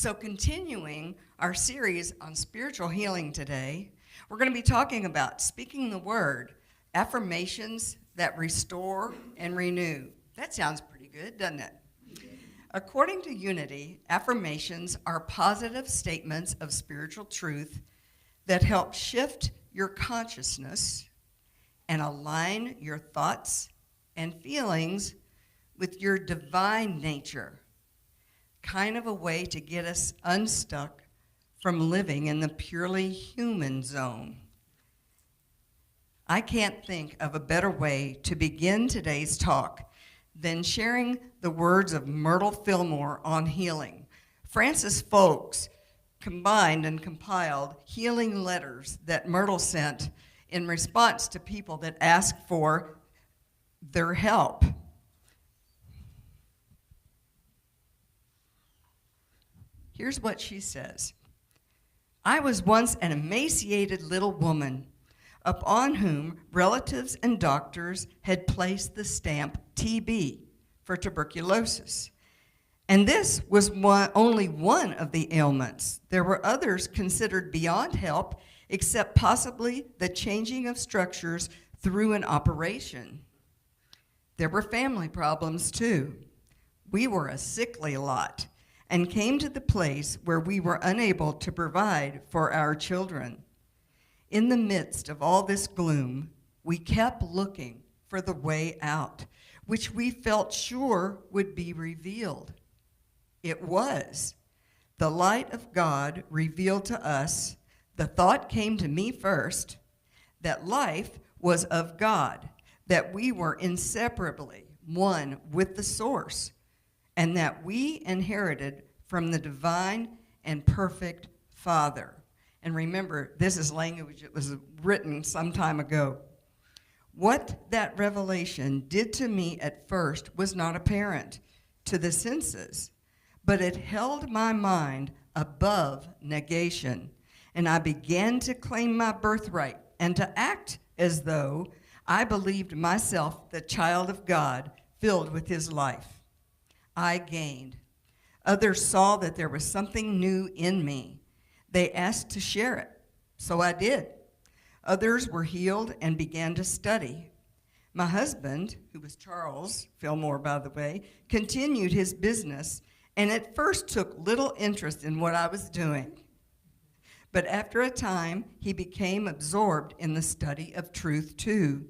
So continuing our series on spiritual healing today, we're going to be talking about speaking the word, affirmations that restore and renew. That sounds pretty good, doesn't it? According to Unity, affirmations are positive statements of spiritual truth that help shift your consciousness and align your thoughts and feelings with your divine nature. Kind of a way to get us unstuck from living in the purely human zone. I can't think of a better way to begin today's talk than sharing the words of Myrtle Fillmore on healing. Francis Folks combined and compiled healing letters that Myrtle sent in response to people that asked for their help. Here's what she says. I was once an emaciated little woman upon whom relatives and doctors had placed the stamp TB for tuberculosis. And this was only one of the ailments. There were others considered beyond help, except possibly the changing of structures through an operation. There were family problems too. We were a sickly lot and came to the place where we were unable to provide for our children. In the midst of all this gloom, we kept looking for the way out, which we felt sure would be revealed. It was. The light of God revealed to us. The thought came to me first that life was of God, that we were inseparably one with the source, and that we inherited from the divine and perfect Father. And remember, this is language that was written some time ago. What that revelation did to me at first was not apparent to the senses, but it held my mind above negation, and I began to claim my birthright and to act as though I believed myself the child of God filled with his life. I gained. Others saw that there was something new in me. They asked to share it, so I did. Others were healed and began to study. My husband, who was Charles Fillmore, by the way, continued his business and at first took little interest in what I was doing. But after a time, he became absorbed in the study of truth too.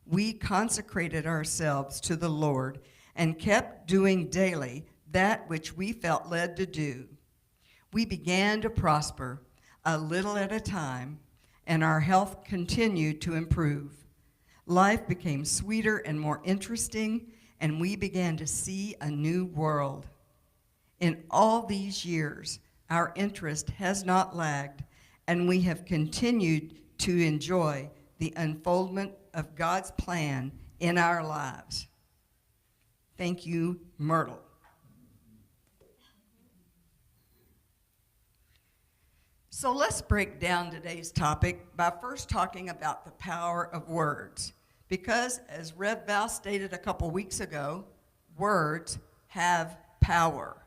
We consecrated ourselves to the Lord and kept doing daily that which we felt led to do. We began to prosper a little at a time, and our health continued to improve. Life became sweeter and more interesting, and we began to see a new world. In all these years, our interest has not lagged, and we have continued to enjoy the unfoldment of God's plan in our lives. Thank you, Myrtle. So let's break down today's topic by first talking about the power of words. Because, as Rev Val stated a couple weeks ago, words have power.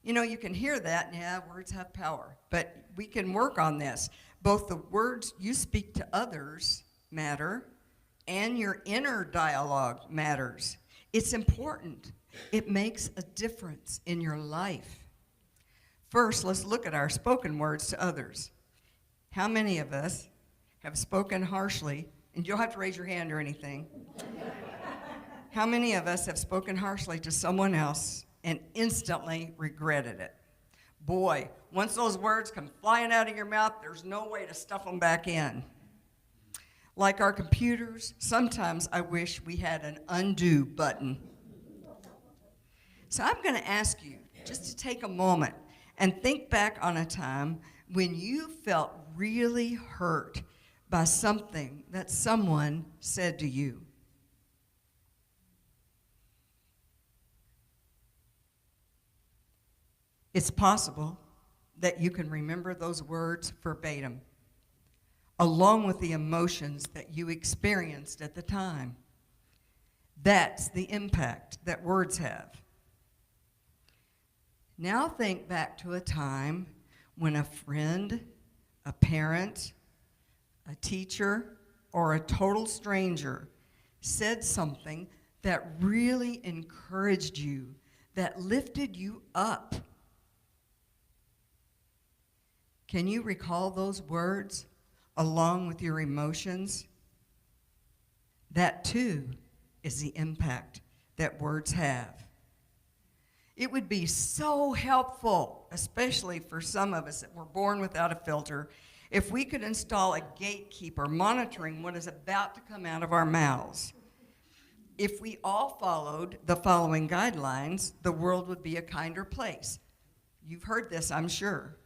You know, you can hear that, and yeah, words have power. But we can work on this. Both the words you speak to others matter, and your inner dialogue matters. It's important. It makes a difference in your life. First, let's look at our spoken words to others. How many of us have spoken harshly, and you don't have to raise your hand or anything. How many of us have spoken harshly to someone else and instantly regretted it? Boy, once those words come flying out of your mouth, there's no way to stuff them back in. Like our computers, sometimes I wish we had an undo button. So I'm going to ask you just to take a moment and think back on a time when you felt really hurt by something that someone said to you. It's possible that you can remember those words verbatim, along with the emotions that you experienced at the time. That's the impact that words have. Now think back to a time when a friend, a parent, a teacher, or a total stranger said something that really encouraged you, that lifted you up. Can you recall those words along with your emotions? That too is the impact that words have. It would be so helpful, especially for some of us that were born without a filter, if we could install a gatekeeper monitoring what is about to come out of our mouths. If we all followed the following guidelines, the world would be a kinder place. You've heard this, I'm sure.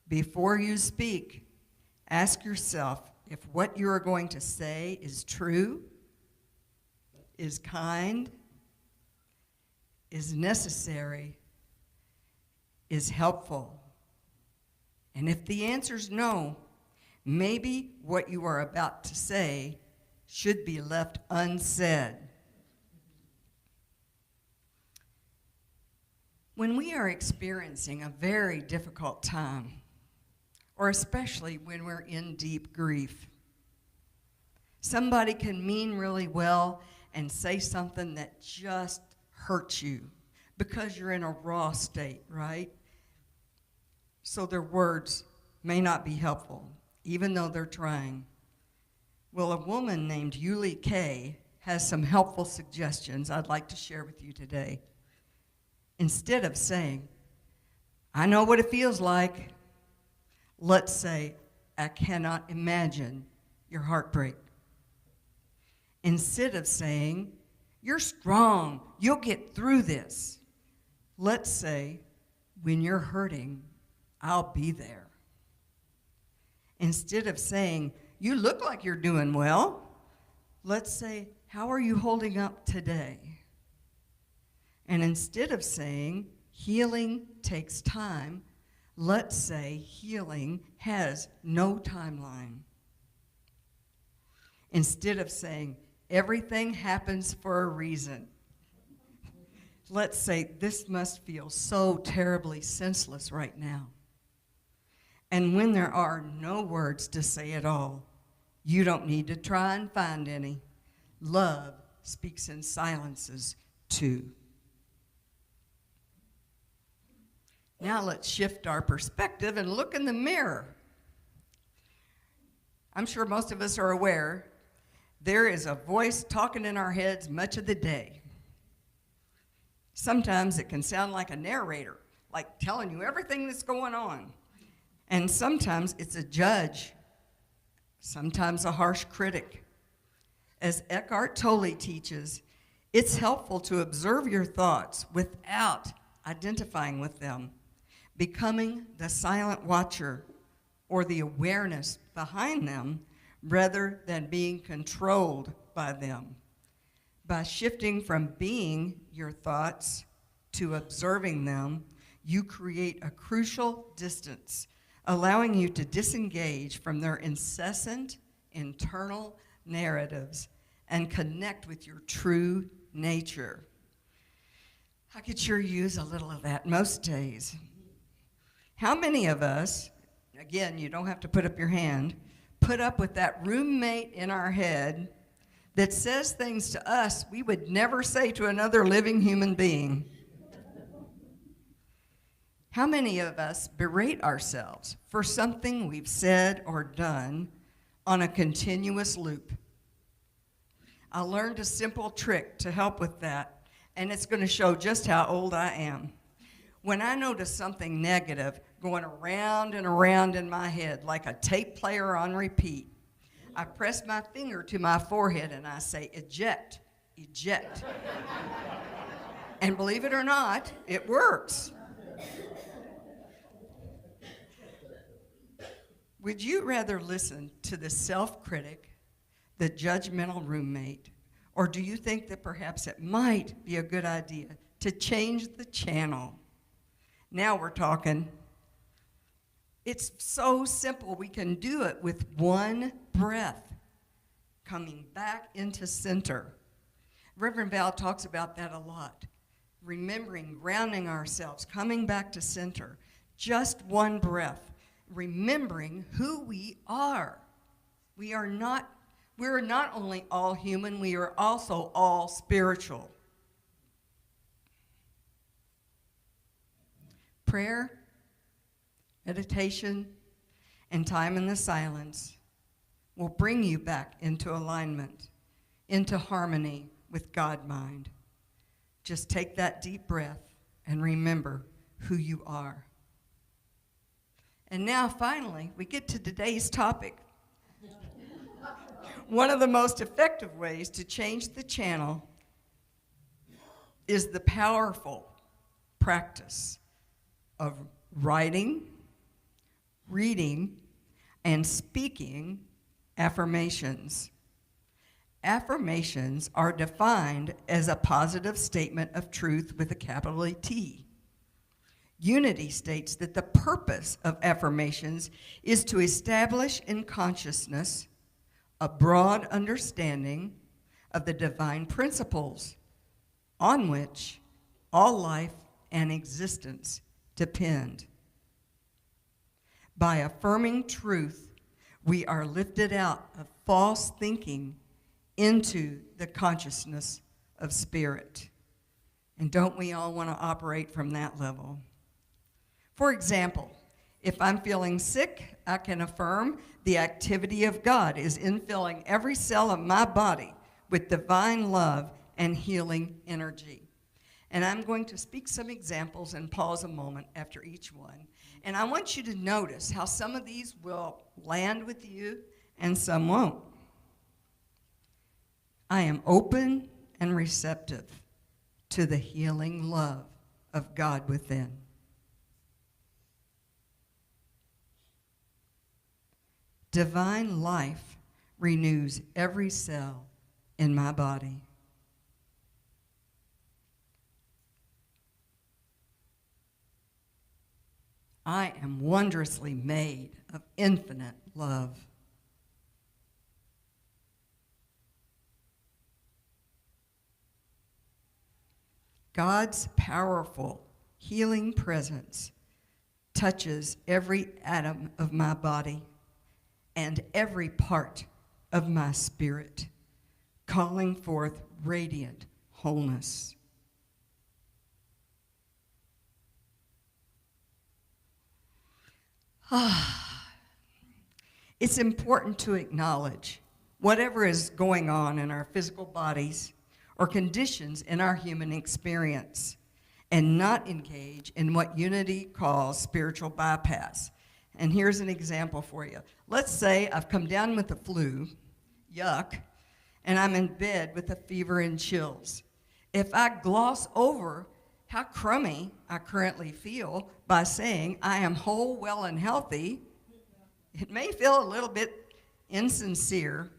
Before you speak, ask yourself if what you are going to say is true, is kind, is necessary, is helpful. And if the answer's no, maybe what you are about to say should be left unsaid. When we are experiencing a very difficult time, or especially when we're in deep grief, somebody can mean really well and say something that just hurts you because you're in a raw state, right? So their words may not be helpful, even though they're trying. Well, a woman named Yuli Kay has some helpful suggestions I'd like to share with you today. Instead of saying, I know what it feels like, let's say, I cannot imagine your heartbreak. Instead of saying, you're strong, you'll get through this, let's say, when you're hurting, I'll be there. Instead of saying, you look like you're doing well, let's say, how are you holding up today? And instead of saying, healing takes time, let's say healing has no timeline. Instead of saying, everything happens for a reason, let's say, this must feel so terribly senseless right now. And when there are no words to say at all, you don't need to try and find any. Love speaks in silences too. Now let's shift our perspective and look in the mirror. I'm sure most of us are aware there is a voice talking in our heads much of the day. Sometimes it can sound like a narrator, like telling you everything that's going on. And sometimes it's a judge, sometimes a harsh critic. As Eckhart Tolle teaches, it's helpful to observe your thoughts without identifying with them, becoming the silent watcher or the awareness behind them rather than being controlled by them. By shifting from being your thoughts to observing them, you create a crucial distance, allowing you to disengage from their incessant internal narratives and connect with your true nature. I could sure use a little of that most days. How many of us, again, you don't have to put up your hand, put up with that roommate in our head that says things to us we would never say to another living human being? How many of us berate ourselves for something we've said or done on a continuous loop? I learned a simple trick to help with that, and it's going to show just how old I am. When I notice something negative going around and around in my head like a tape player on repeat, I press my finger to my forehead and I say, eject, eject. And believe it or not, it works. Would you rather listen to the self-critic, the judgmental roommate, or do you think that perhaps it might be a good idea to change the channel? Now we're talking. It's so simple. We can do it with one breath, coming back into center. Reverend Val talks about that a lot. remembering, grounding ourselves, coming back to center, just one breath, remembering who we are. We're not only all human, we are also all spiritual. Prayer, meditation, and time in the silence will bring you back into alignment, into harmony with God mind. Just take that deep breath and remember who you are. And now, finally, we get to today's topic. One of the most effective ways to change the channel is the powerful practice of writing, reading, and speaking affirmations. Affirmations are defined as a positive statement of truth with a capital T. Unity states that the purpose of affirmations is to establish in consciousness a broad understanding of the divine principles on which all life and existence depend. By affirming truth, we are lifted out of false thinking into the consciousness of spirit. And don't we all want to operate from that level? For example, if I'm feeling sick, I can affirm the activity of God is infilling every cell of my body with divine love and healing energy. And I'm going to speak some examples and pause a moment after each one. And I want you to notice how some of these will land with you and some won't. I am open and receptive to the healing love of God within. Divine life renews every cell in my body. I am wondrously made of infinite love. God's powerful healing presence touches every atom of my body and every part of my spirit, calling forth radiant wholeness. It's important to acknowledge whatever is going on in our physical bodies or conditions in our human experience and not engage in what Unity calls spiritual bypass. And here's an example for you. Let's say I've come down with the flu, yuck, and I'm in bed with a fever and chills. If I gloss over how crummy I currently feel by saying I am whole, well, and healthy, it may feel a little bit insincere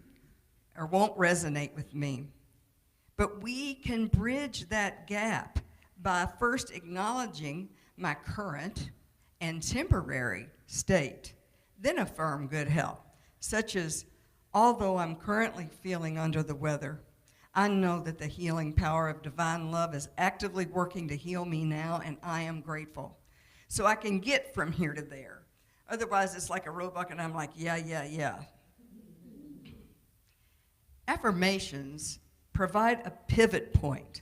or won't resonate with me. But we can bridge that gap by first acknowledging my current and temporary state, then affirm good health, such as, although I'm currently feeling under the weather, I know that the healing power of divine love is actively working to heal me now, and I am grateful. So I can get from here to there. Otherwise, it's like a roadblock, and I'm like, yeah. Affirmations provide a pivot point,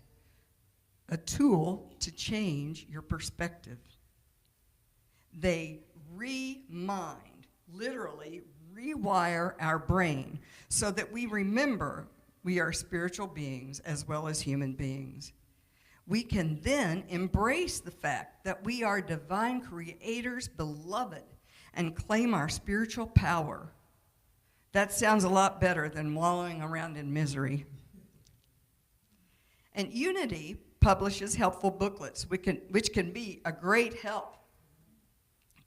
a tool to change your perspective. They remind, literally rewire our brain so that we remember we are spiritual beings as well as human beings. We can then embrace the fact that we are divine creators, beloved, and claim our spiritual power. That sounds a lot better than wallowing around in misery. And Unity publishes helpful booklets, which can be a great help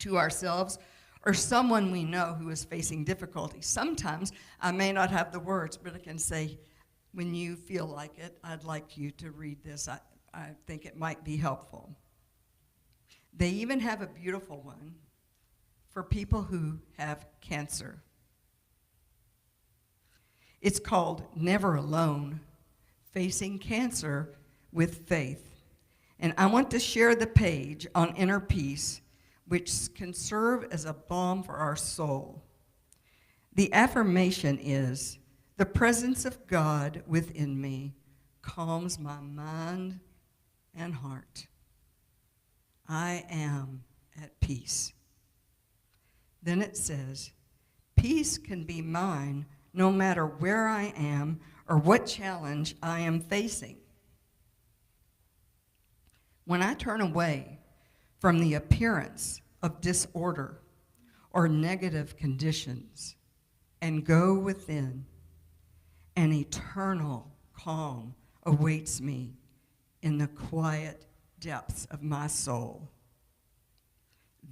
to ourselves or someone we know who is facing difficulty. Sometimes I may not have the words, but I can say, when you feel like it, I'd like you to read this. I think it might be helpful. They even have a beautiful one for people who have cancer. It's called Never Alone, Facing Cancer with Faith. And I want to share the page on inner peace, which can serve as a balm for our soul. The affirmation is, the presence of God within me calms my mind and heart. I am at peace. Then it says, peace can be mine no matter where I am or what challenge I am facing. When I turn away from the appearance of disorder or negative conditions and go within, an eternal calm awaits me in the quiet depths of my soul.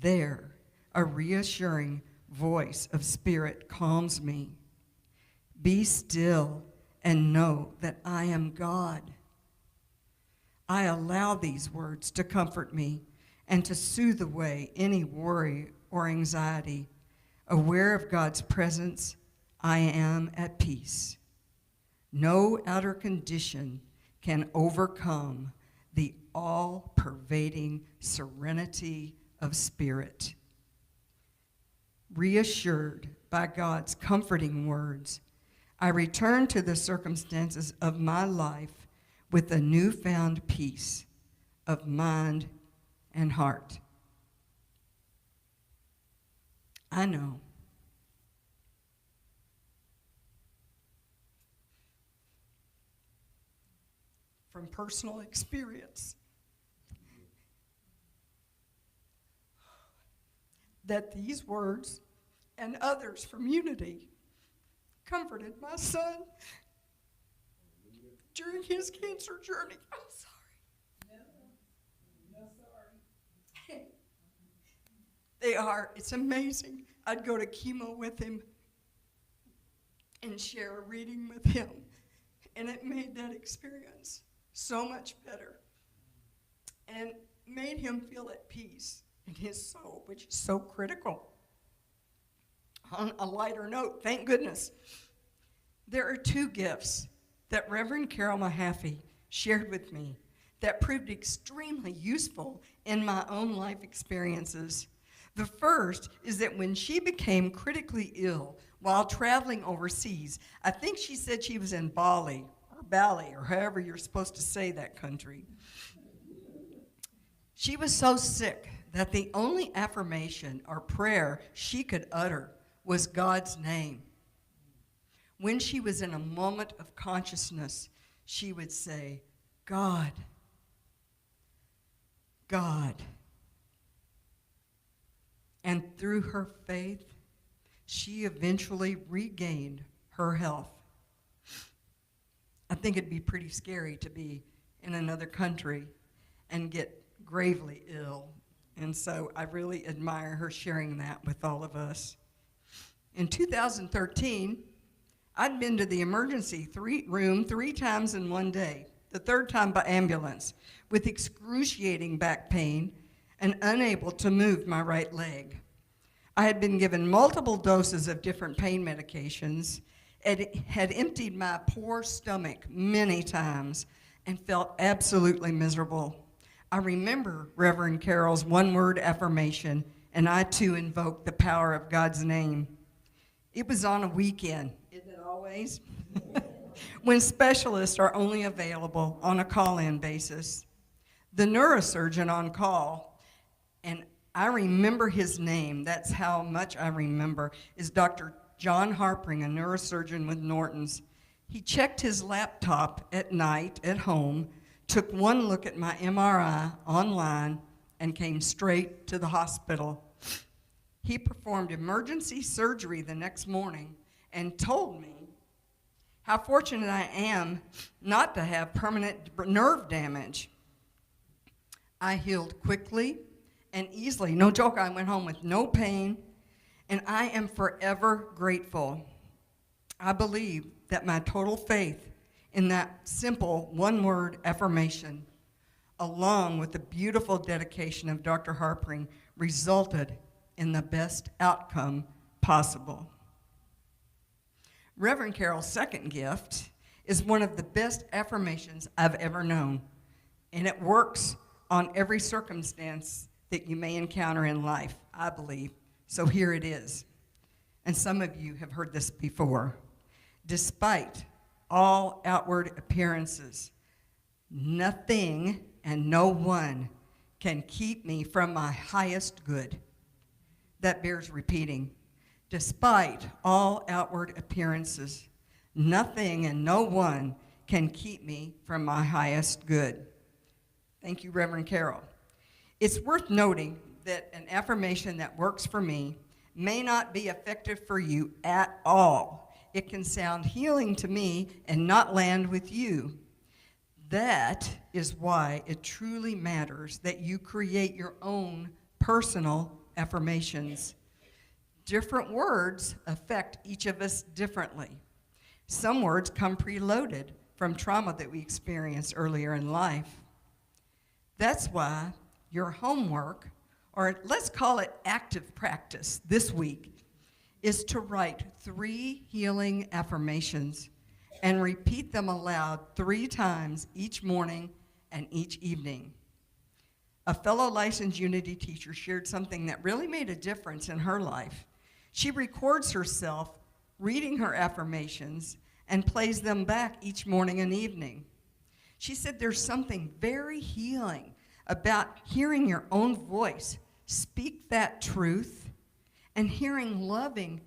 There, a reassuring voice of spirit calms me. Be still and know that I am God. I allow these words to comfort me and to soothe away any worry or anxiety. Aware of God's presence, I am at peace. No outer condition can overcome the all-pervading serenity of spirit. Reassured by God's comforting words, I return to the circumstances of my life with a newfound peace of mind and heart. I know from personal experience that these words and others from Unity comforted my son during his cancer journey. I'm sorry. No, sorry. They are. It's amazing. I'd go to chemo with him and share a reading with him, and it made that experience so much better and made him feel at peace in his soul, which is so critical. On a lighter note, thank goodness, there are two gifts that Reverend Carol Mahaffey shared with me that proved extremely useful in my own life experiences. The first is that when she became critically ill while traveling overseas, I think she said she was in Bali, or however you're supposed to say that country. She was so sick that the only affirmation or prayer she could utter was God's name. When she was in a moment of consciousness, she would say, God, God. And through her faith, she eventually regained her health. I think it'd be pretty scary to be in another country and get gravely ill. And so I really admire her sharing that with all of us. In 2013, I'd been to the emergency room 3 times in one day, the third time by ambulance, with excruciating back pain and unable to move my right leg. I had been given multiple doses of different pain medications and had emptied my poor stomach many times and felt absolutely miserable. I remember Reverend Carol's one-word affirmation, and I too invoked the power of God's name. It was on a weekend, isn't it always? When specialists are only available on a call-in basis. The neurosurgeon on call, and I remember his name, that's how much I remember, is Dr. John Harpring, a neurosurgeon with Norton's. He checked his laptop at night at home, took one look at my MRI online, and came straight to the hospital. He performed emergency surgery the next morning and told me how fortunate I am not to have permanent nerve damage. I healed quickly and easily. No joke, I went home with no pain, and I am forever grateful. I believe that my total faith in that simple one-word affirmation, along with the beautiful dedication of Dr. Harpring, resulted in the best outcome possible. Reverend Carol's second gift is one of the best affirmations I've ever known, and it works on every circumstance that you may encounter in life, I believe. So here it is. And some of you have heard this before. Despite all outward appearances, nothing and no one can keep me from my highest good. That bears repeating. Despite all outward appearances, nothing and no one can keep me from my highest good. Thank you, Reverend Carol. It's worth noting that an affirmation that works for me may not be effective for you at all. It can sound healing to me and not land with you. That is why it truly matters that you create your own personal affirmations. Different words affect each of us differently. Some words come preloaded from trauma that we experienced earlier in life. That's why your homework, or let's call it active practice this week, is to write 3 healing affirmations and repeat them aloud 3 times each morning and each evening. A fellow licensed Unity teacher shared something that really made a difference in her life. She records herself reading her affirmations and plays them back each morning and evening. She said there's something very healing about hearing your own voice speak that truth and hearing loving,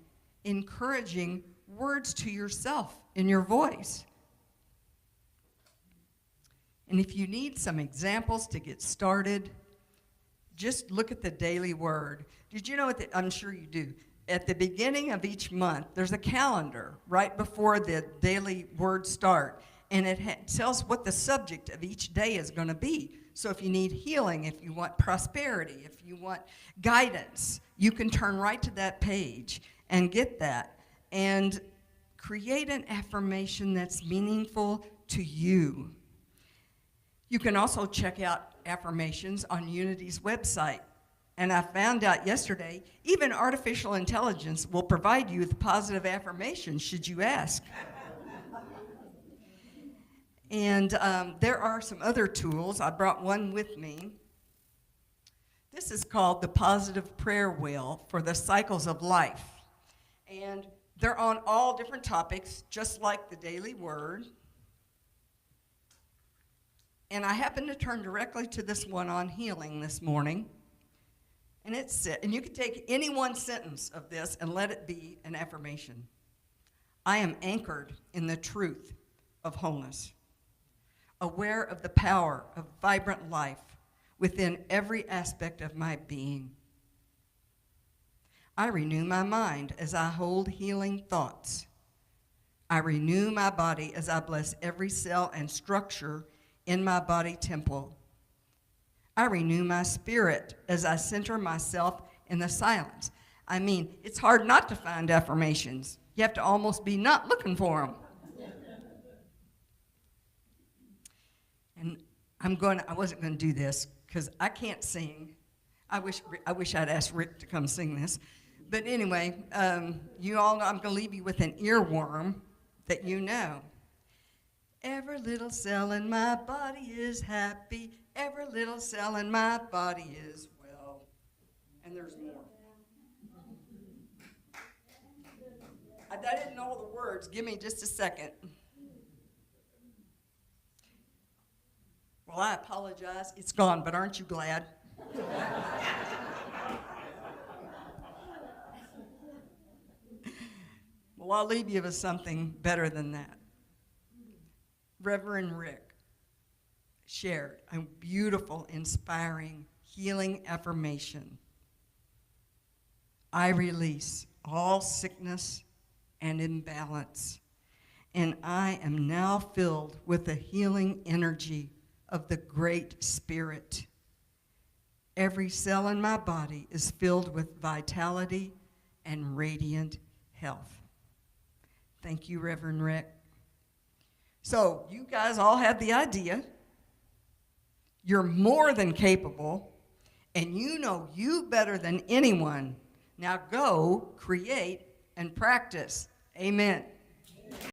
encouraging words to yourself in your voice. And if you need some examples to get started, just look at the daily word. Did you know, I'm sure you do, at the beginning of each month, there's a calendar right before the daily words start, and it tells what the subject of each day is going to be. So if you need healing, if you want prosperity, if you want guidance, you can turn right to that page and get that and create an affirmation that's meaningful to you. You can also check out affirmations on Unity's website. And I found out yesterday, even artificial intelligence will provide you with positive affirmations should you ask. And there are some other tools. I brought one with me. This is called the Positive Prayer Wheel for the Cycles of Life. And they're on all different topics, just like the daily word. And I happened to turn directly to this one on healing this morning. And you can take any one sentence of this and let it be an affirmation. I am anchored in the truth of wholeness, aware of the power of vibrant life within every aspect of my being. I renew my mind as I hold healing thoughts. I renew my body as I bless every cell and structure in my body temple. I renew my spirit as I center myself in the silence. I mean, it's hard not to find affirmations. You have to almost be not looking for them. And I wasn't going to do this because I can't sing. I wish I'd asked Rick to come sing this. But anyway, you all know I'm going to leave you with an earworm that you know. Every little cell in my body is happy. Every little cell in my body is well. And there's more. I didn't know the words. Give me just a second. Well, I apologize. It's gone, but aren't you glad? Well, I'll leave you with something better than that. Reverend Rick shared a beautiful, inspiring, healing affirmation. I release all sickness and imbalance, and I am now filled with the healing energy of the Great Spirit. Every cell in my body is filled with vitality and radiant health. Thank you, Reverend Rick. So you guys all have the idea. You're more than capable, and you know you better than anyone. Now go, create, and practice. Amen.